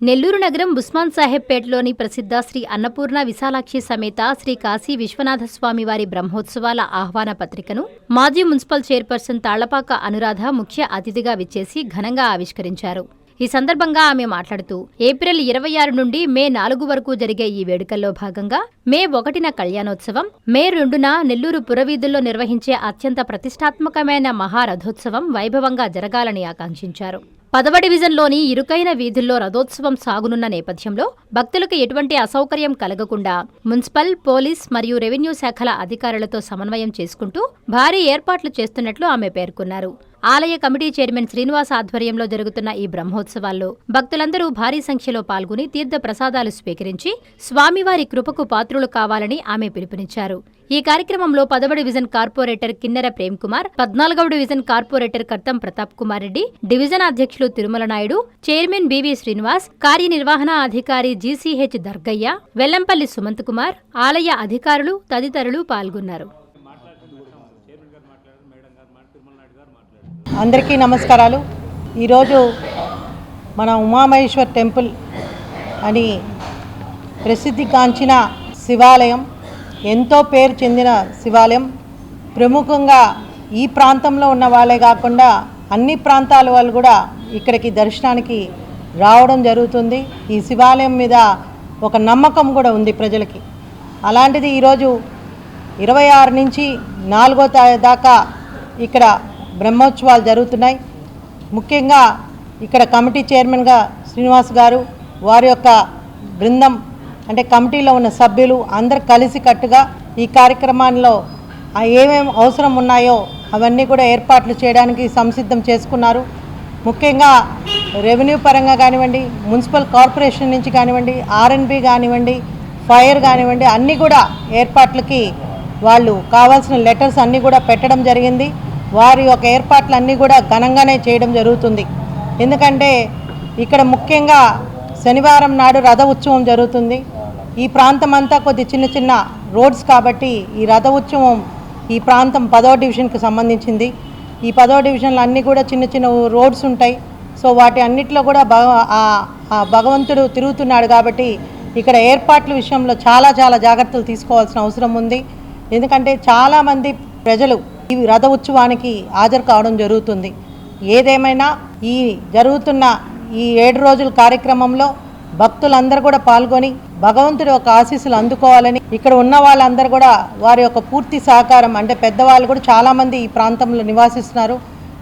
నెల్లూరు నగరం ఉస్మాన్ సాహెబ్ పేటలోని ప్రసిద్ధ శ్రీ అన్నపూర్ణ విశాలాక్షి సమేత శ్రీ కాశీ విశ్వనాథ స్వామి వారి బ్రహ్మోత్సవాల ఆహ్వాన పత్రికను మాజీ మున్సిపల్ చైర్పర్సన్ తాళ్లపాక అనురాధ ముఖ్య అతిథిగా విచ్చేసి ఘనంగా ఆవిష్కరించారు. ఈ సందర్భంగా ఆమె మాట్లాడుతూ ఏప్రిల్ 26 నుండి మే 4 వరకు జరిగే ఈ వేడుకల్లో భాగంగా మే 1న కళ్యాణోత్సవం, మే 2న నెల్లూరు పురవీధుల్లో నిర్వహించే అత్యంత ప్రతిష్టాత్మకమైన మహారథోత్సవం వైభవంగా జరగాలని ఆకాంక్షించారు. 10వ డివిజన్లోని ఇరుకైన వీధుల్లో రథోత్సవం సాగునున్న నేపథ్యంలో భక్తులకు ఎటువంటి అసౌకర్యం కలగకుండా మున్సిపల్, పోలీస్ మరియు రెవెన్యూ శాఖల అధికారులతో సమన్వయం చేసుకుంటూ భారీ ఏర్పాట్లు చేస్తున్నట్లు ఆమె పేర్కొన్నారు. ఆలయ కమిటీ చైర్మన్ శ్రీనివాస్ ఆధ్వర్యంలో జరుగుతున్న ఈ బ్రహ్మోత్సవాల్లో భక్తులందరూ భారీ సంఖ్యలో పాల్గొని తీర్థ ప్రసాదాలు స్వీకరించి స్వామివారి కృపకు పాత్రులు కావాలని ఆమె పిలుపునిచ్చారు. ఈ కార్యక్రమంలో 10వ డివిజన్ కార్పొరేటర్ కిన్నెర ప్రేమ్ కుమార్, 14వ division corporator Kartam Pratap Kumar Reddy, division అధ్యక్షులు తిరుమల నాయుడు, చైర్మన్ బివి శ్రీనివాస్, కార్యనిర్వహణ అధికారి జీసీహెచ్ దర్గయ్య, వెల్లంపల్లి సుమంత్ కుమార్, ఆలయ అధికారులు తదితరులు పాల్గొన్నారు. అందరికీ నమస్కారాలు. ఈరోజు మన ఉమామహేశ్వర్ టెంపుల్ అని ప్రసిద్ధిగాంచిన శివాలయం, ఎంతో పేరు చెందిన శివాలయం. ప్రముఖంగా ఈ ప్రాంతంలో ఉన్న వాళ్ళే కాకుండా అన్ని ప్రాంతాల వాళ్ళు కూడా ఇక్కడికి దర్శనానికి రావడం జరుగుతుంది. ఈ శివాలయం మీద ఒక నమ్మకం కూడా ఉంది ప్రజలకి. అలాంటిది ఈరోజు 26 నుంచి 4వ దాకా ఇక్కడ బ్రహ్మోత్సవాలు జరుగుతున్నాయి. ముఖ్యంగా ఇక్కడ కమిటీ చైర్మన్గా శ్రీనివాస్ గారు, వారి యొక్క బృందం అంటే కమిటీలో ఉన్న సభ్యులు అందరు కలిసి కట్టుగా ఈ కార్యక్రమాల్లో ఏమేమి అవసరం ఉన్నాయో అవన్నీ కూడా ఏర్పాట్లు చేయడానికి సంసిద్ధం చేసుకున్నారు. ముఖ్యంగా రెవెన్యూ పరంగా కానివ్వండి, మున్సిపల్ కార్పొరేషన్ నుంచి కానివ్వండి, ఆర్ఎన్బి కానివ్వండి, ఫైర్ కానివ్వండి, అన్నీ కూడా ఏర్పాట్లకి వాళ్ళు కావాల్సిన లెటర్స్ అన్నీ కూడా పెట్టడం జరిగింది. వారి యొక్క ఏర్పాట్లన్నీ కూడా ఘనంగానే చేయడం జరుగుతుంది. ఎందుకంటే ఇక్కడ ముఖ్యంగా శనివారం నాడు రథ ఉత్సవం జరుగుతుంది. ఈ ప్రాంతం అంతా కొద్ది చిన్న చిన్న రోడ్స్ కాబట్టి ఈ రథ ఉత్సవం ఈ ప్రాంతం 10వ డివిజన్కి సంబంధించింది. ఈ 10వ డివిజన్లో అన్నీ కూడా చిన్న చిన్న రోడ్స్ ఉంటాయి. సో వాటి అన్నిట్లో కూడా భగవంతుడు తిరుగుతున్నాడు కాబట్టి ఇక్కడ ఏర్పాట్ల విషయంలో చాలా జాగ్రత్తలు తీసుకోవాల్సిన అవసరం ఉంది. ఎందుకంటే చాలామంది ప్రజలు ఈ రథ ఉత్సవానికి హాజరు కావడం జరుగుతుంది. ఏదేమైనా ఈ జరుగుతున్న ఈ 7 రోజుల కార్యక్రమంలో భక్తులందరూ కూడా పాల్గొని భగవంతుడి యొక్క ఆశీస్సులు అందుకోవాలని ఇక్కడ ఉన్న వాళ్ళందరూ కూడా వారి యొక్క పూర్తి సహకారం, అంటే పెద్దవాళ్ళు కూడా చాలామంది ఈ ప్రాంతంలో నివాసిస్తున్నారు,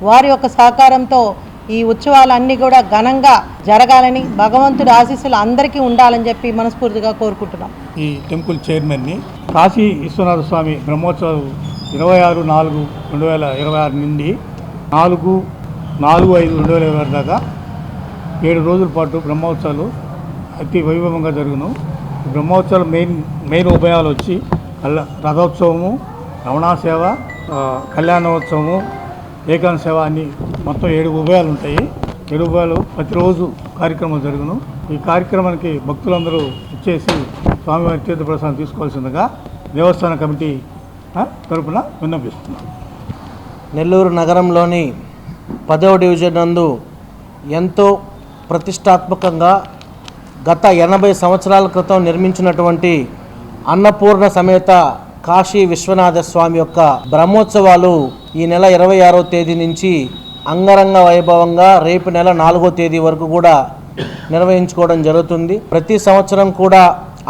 వారి యొక్క సహకారంతో ఈ ఉత్సవాలన్నీ కూడా ఘనంగా జరగాలని భగవంతుడి ఆశీస్సులు అందరికీ ఉండాలని చెప్పి మనస్ఫూర్తిగా కోరుకుంటున్నాం. ఈ టెంపుల్ చైర్మన్ని కాశీ విశ్వనాథ స్వామి బ్రహ్మోత్సవం 26/4/2026 నుండి 4/5/2026 దాకా 7 రోజుల పాటు బ్రహ్మోత్సవాలు అతి వైభవంగా జరుగును. బ్రహ్మోత్సవాల మెయిన్ ఉభయాలు వచ్చి రథోత్సవము, రమణా సేవ, కళ్యాణోత్సవము, ఏకాంత సేవ అని మొత్తం 7 ఉభయాలు ఉంటాయి. 7 ఉభయాలు ప్రతిరోజు కార్యక్రమాలు జరుగును. ఈ కార్యక్రమానికి భక్తులందరూ ఇచ్చేసి స్వామివారి తీర్థప్రసాదం తీసుకోవాల్సిందిగా దేవస్థాన కమిటీ తరపున విన్నపిస్తున్నాం. నెల్లూరు నగరంలోని 10వ డివిజన్ నందు ఎంతో ప్రతిష్టాత్మకంగా గత 80 సంవత్సరాల క్రితం నిర్మించినటువంటి అన్నపూర్ణ సమేత కాశీ విశ్వనాథ స్వామి యొక్క బ్రహ్మోత్సవాలు ఈ నెల 26వ తేదీ నుంచి అంగరంగ వైభవంగా రేపు నెల 4వ తేదీ వరకు కూడా నిర్వహించుకోవడం జరుగుతుంది. ప్రతి సంవత్సరం కూడా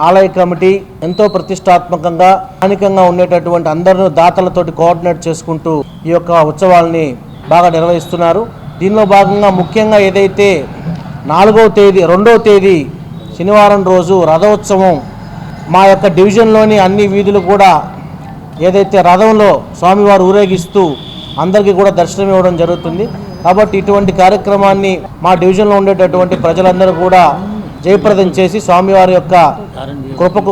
ఆలయ కమిటీ ఎంతో ప్రతిష్టాత్మకంగా స్థానికంగా ఉండేటటువంటి అందరూ దాతలతోటి కోఆర్డినేట్ చేసుకుంటూ ఈ యొక్క ఉత్సవాల్ని బాగా నిర్వహిస్తున్నారు. దీనిలో భాగంగా ముఖ్యంగా ఏదైతే 2వ తేదీ శనివారం రోజు రథోత్సవం మా యొక్క డివిజన్లోని అన్ని వీధులు కూడా ఏదైతే రథంలో స్వామివారు ఊరేగిస్తూ అందరికీ కూడా దర్శనం ఇవ్వడం జరుగుతుంది. కాబట్టి ఇటువంటి కార్యక్రమాన్ని మా డివిజన్లో ఉండేటటువంటి ప్రజలందరూ కూడా జయప్రదం చేసి స్వామివారి యొక్క కృపకు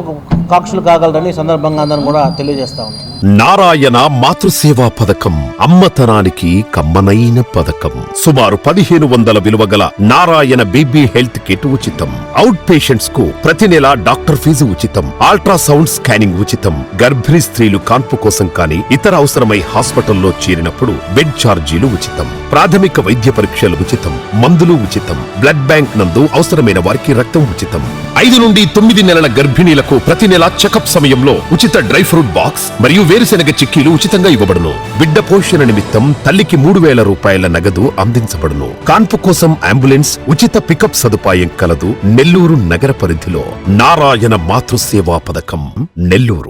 కాక్షులు కాగలరని సందర్భంగా అందరం కూడా తెలియజేస్తా ఉన్నాం. నారాయణ మాతృసేవా పథకం అమ్మతనానికి కమ్మనైన పథకం. సుమారు 1500 విలువ గల నారాయణ బేబీ హెల్త్ కిట్ ఉచితం. అవుట్ పేషెంట్స్ కు ప్రతి నెల డాక్టర్ ఫీజు ఉచితం. అల్ట్రాసౌండ్ స్కానింగ్ ఉచితం. గర్భిణీ స్త్రీలు కాన్పు కోసం కానీ ఇతర అవసరమై హాస్పిటల్లో చేరినప్పుడు బెడ్ ఛార్జీలు ఉచితం. ప్రాథమిక వైద్య పరీక్షలు ఉచితం. మందులు ఉచితం. బ్లడ్ బ్యాంక్ నందు అవసరమైన వారికి రక్తం ఉచితం. 5 నుండి 9 నెలల గర్భిణీలకు ప్రతి నెల చెకప్ సమయంలో ఉచిత డ్రై ఫ్రూట్ బాక్స్ మరియు వేరుశెనగ చిక్కీలు ఉచితంగా ఇవ్వబడును. బిడ్డ పోషణ నిమిత్తం తల్లికి 3000 రూపాయల నగదు అందించబడును. కాన్పు కోసం అంబులెన్స్ ఉచిత పికప్ సదుపాయం కలదు. నెల్లూరు నగర పరిధిలో నారాయణ మాతృసేవా పథకం, నెల్లూరు.